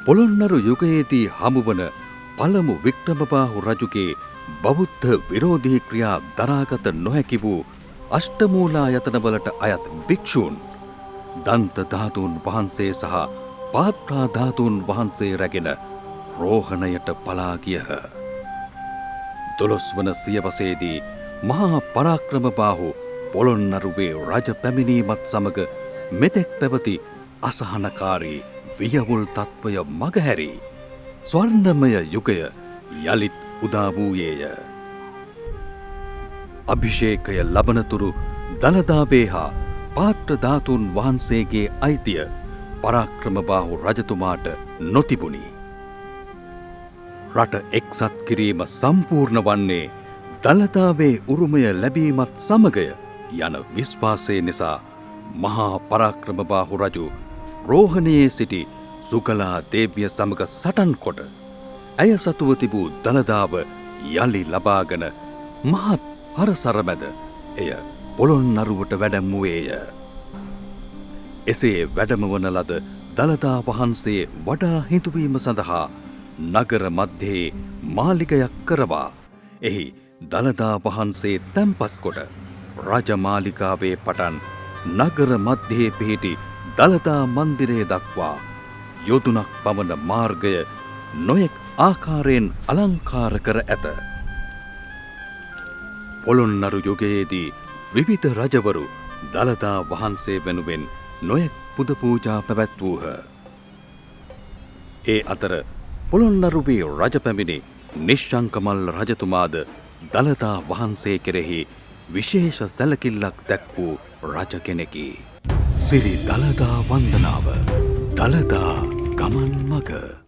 පොළොන්නරු යුගයේදී හමුවන පළමු වික්‍රමබාහු රජුගේ බෞද්ධ විරෝධී ක්‍රියා දරාගත නොහැකි වූ අෂ්ටමූලායතනවලට අයත් භික්ෂූන් දන්ත ධාතුන් වහන්සේ සහ පාත්‍රා ධාතුන් වහන්සේ රැගෙන රෝහණයට පලා ගියහ. 12 වන සියවසේදී මහා පරාක්‍රමබාහු පොළොන්නරුවේ රජ පැමිණීමත් සමග මෙතෙක් පැවති අසහනකාරී වියවුල් තත්වය මගහැරී ස්වර්ණමය යුගය යළිත් උදා වූයේය. අභිෂේකය ලබනතුරු දළදාවේ හා පාත්‍ර ධාතුන් වහන්සේගේ අයිතිය පරාක්‍රමබාහු රජතුමාට නොතිබුණි. රට එක්සත් කිරීම සම්පූර්ණ වන්නේ දළදාවේ උරුමය ලැබීමත් සමගය යන විශ්වාසය නිසා මහා පරාක්‍රමබාහු රජු රෝහණයේ සිටි සුකලා දේවිය සමග සටන් කොට ඇය සතුව තිබූ දළදාව යළි ලබාගෙන මහත් හරසර මැද එය පොළොන්නරුවට වැඩමුවේය. එසේ වැඩමවන ලද දළදා වහන්සේ වඩා හිඳුවීම සඳහා නගර මධ්‍යයේ මාලිගයක් කරවා එහි දළදා වහන්සේ තැන්පත් කොට රජමාලිගාවේ පටන් නගර මධ්‍යයේ පිහිටි දළදා මන්දිරය දක්වා යොදුනක් පමණ මාර්ගය නොයෙක් ආකාරයෙන් අලංකාර කර ඇත. පොළොන්නරු යුගයේදී විවිධ රජවරු දළදා වහන්සේ වෙනුවෙන් නොයෙක් පුද පූජා පැවැත්වූහ. ඒ අතර පොළොන්නරුවේ රජ පැමිණි නිශ්ශංකමල්ල රජතුමාද දළදා වහන්සේ කෙරෙහි විශේෂ සැලකිල්ලක් දැක්වූ රජ කෙනෙකි. සිරි දළදා වන්දනාව දළදා ගමන් මග